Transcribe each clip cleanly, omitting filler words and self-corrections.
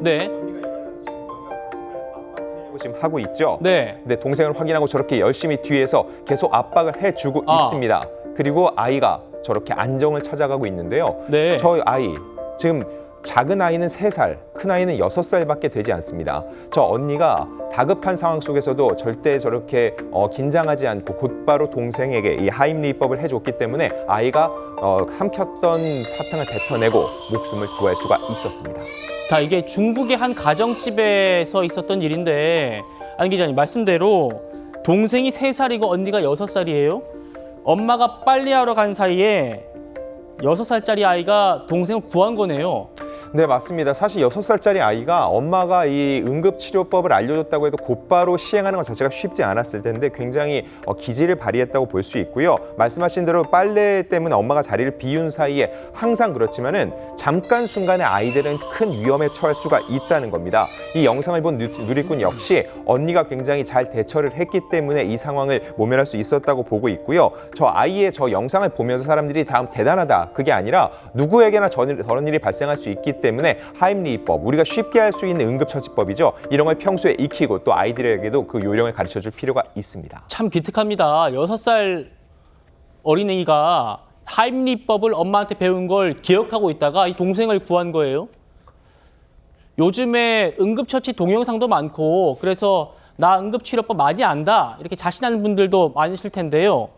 네. 지금 하고 있죠. 네. 근데 동생을 확인하고 저렇게 열심히 뒤에서 계속 압박을 해주고 있습니다. 그리고 아이가 저렇게 안정을 찾아가고 있는데요. 네. 저 아이 지금 작은 아이는 3살, 큰 아이는 6살밖에 되지 않습니다. 저 언니가 다급한 상황 속에서도 절대 저렇게 긴장하지 않고 곧바로 동생에게 이 하임리히법을 해줬기 때문에 아이가 삼켰던 사탕을 뱉어내고 목숨을 구할 수가 있었습니다. 자, 이게 중국의 한 가정집에서 있었던 일인데 안 기자님 말씀대로 동생이 3살이고 언니가 6살이에요. 엄마가 빨래하러 간 사이에 6살짜리 아이가 동생을 구한 거네요. 네, 맞습니다. 사실 6살짜리 아이가 엄마가 이 응급치료법을 알려줬다고 해도 곧바로 시행하는 것 자체가 쉽지 않았을 텐데 굉장히 기지를 발휘했다고 볼 수 있고요. 말씀하신 대로 빨래 때문에 엄마가 자리를 비운 사이에 항상 그렇지만은 잠깐 순간에 아이들은 큰 위험에 처할 수가 있다는 겁니다. 이 영상을 본 누리꾼 역시 언니가 굉장히 잘 대처를 했기 때문에 이 상황을 모면할 수 있었다고 보고 있고요. 저 아이의 저 영상을 보면서 사람들이 다음 대단하다. 그게 아니라 누구에게나 저런 일이 발생할 수 있기 때문에 하임리히법, 우리가 쉽게 할 수 있는 응급처치법이죠. 이런 걸 평소에 익히고 또 아이들에게도 그 요령을 가르쳐줄 필요가 있습니다. 참 기특합니다. 6살 어린이가 하임리히법을 엄마한테 배운 걸 기억하고 있다가 이 동생을 구한 거예요. 요즘에 응급처치 동영상도 많고 그래서 나 응급치료법 많이 안다 이렇게 자신하는 분들도 많으실 텐데요.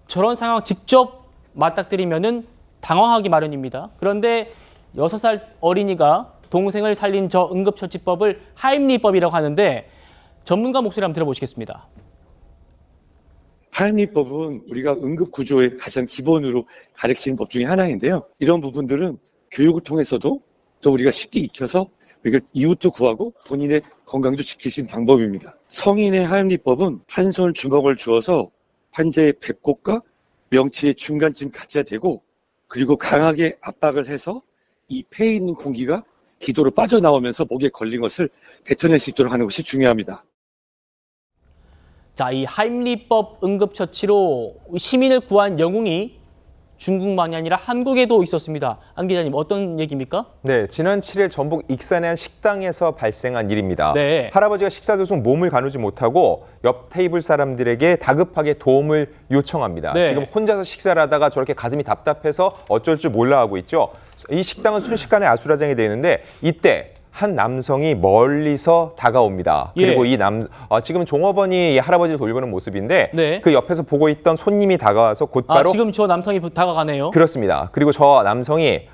저런 상황 직접 맞닥뜨리면은 당황하기 마련입니다. 그런데 6살 어린이가 동생을 살린 저 응급처치법을 하임리히법이라고 하는데 전문가 목소리 한번 들어보시겠습니다. 하임리히법은 우리가 응급구조의 가장 기본으로 가르치는 법 중에 하나인데요. 이런 부분들은 교육을 통해서도 또 우리가 쉽게 익혀서 우리가 이웃도 구하고 본인의 건강도 지킬 수 있는 방법입니다. 성인의 하임리히법은 한 손 주먹을 쥐어서 환자의 배꼽과 명치의 중간쯤 갖다 대고 그리고 강하게 압박을 해서 이 폐에 있는 공기가 기도로 빠져나오면서 목에 걸린 것을 뱉어낼 수 있도록 하는 것이 중요합니다. 자, 이 하임리히법 응급처치로 시민을 구한 영웅이 중국만이 아니라 한국에도 있었습니다. 안 기자님, 어떤 얘기입니까? 네, 지난 7일 전북 익산의 한 식당에서 발생한 일입니다. 네. 할아버지가 식사 도중 몸을 가누지 못하고 옆 테이블 사람들에게 다급하게 도움을 요청합니다. 네. 지금 혼자서 식사를 하다가 저렇게 가슴이 답답해서 어쩔 줄 몰라 하고 있죠. 이 식당은 순식간에 아수라장이 되는데 이때 한 남성이 멀리서 다가옵니다. 그리고 예. 지금 종업원이 이 할아버지를 돌보는 모습인데 네. 그 옆에서 보고 있던 손님이 다가와서 곧바로 지금 저 남성이 다가가네요. 그렇습니다. 그리고 저 남성이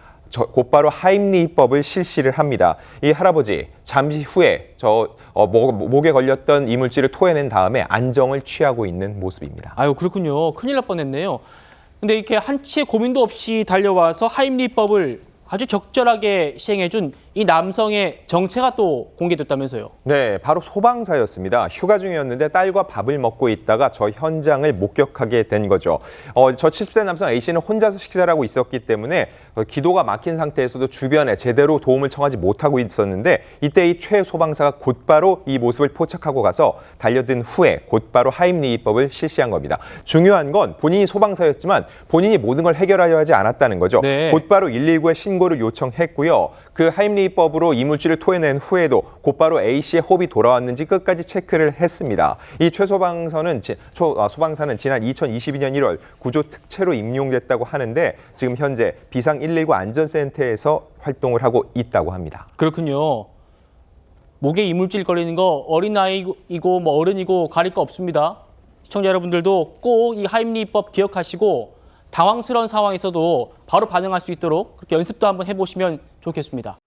곧바로 하임리히법을 실시를 합니다. 이 할아버지 잠시 후에 목에 걸렸던 이물질을 토해낸 다음에 안정을 취하고 있는 모습입니다. 아유, 그렇군요. 큰일 날 뻔했네요. 근데 이렇게 한치의 고민도 없이 달려와서 하임리히법을 아주 적절하게 시행해준 이 남성의 정체가 또 공개됐다면서요. 네, 바로 소방사였습니다. 휴가 중이었는데 딸과 밥을 먹고 있다가 저 현장을 목격하게 된 거죠. 저 70대 남성 A씨는 혼자서 식사를 하고 있었기 때문에 기도가 막힌 상태에서도 주변에 제대로 도움을 청하지 못하고 있었는데 이때 이 최 소방사가 곧바로 이 모습을 포착하고 가서 달려든 후에 곧바로 하임리히법을 실시한 겁니다. 중요한 건 본인이 소방사였지만 본인이 모든 걸 해결하려 하지 않았다는 거죠. 네. 곧바로 119에 신고를 요청했고요. 그 하임리히법으로 이물질을 토해낸 후에도 곧바로 A씨의 호흡이 돌아왔는지 끝까지 체크를 했습니다. 이 소방사는 지난 2022년 1월 구조 특채로 임용됐다고 하는데 지금 현재 비상 119 안전센터에서 활동을 하고 있다고 합니다. 그렇군요. 목에 이물질 걸리는 거 어린아이고 뭐 어른이고 가릴 거 없습니다. 시청자 여러분들도 꼭 이 하임리히법 기억하시고 당황스러운 상황에서도 바로 반응할 수 있도록 그렇게 연습도 한번 해보시면 좋겠습니다.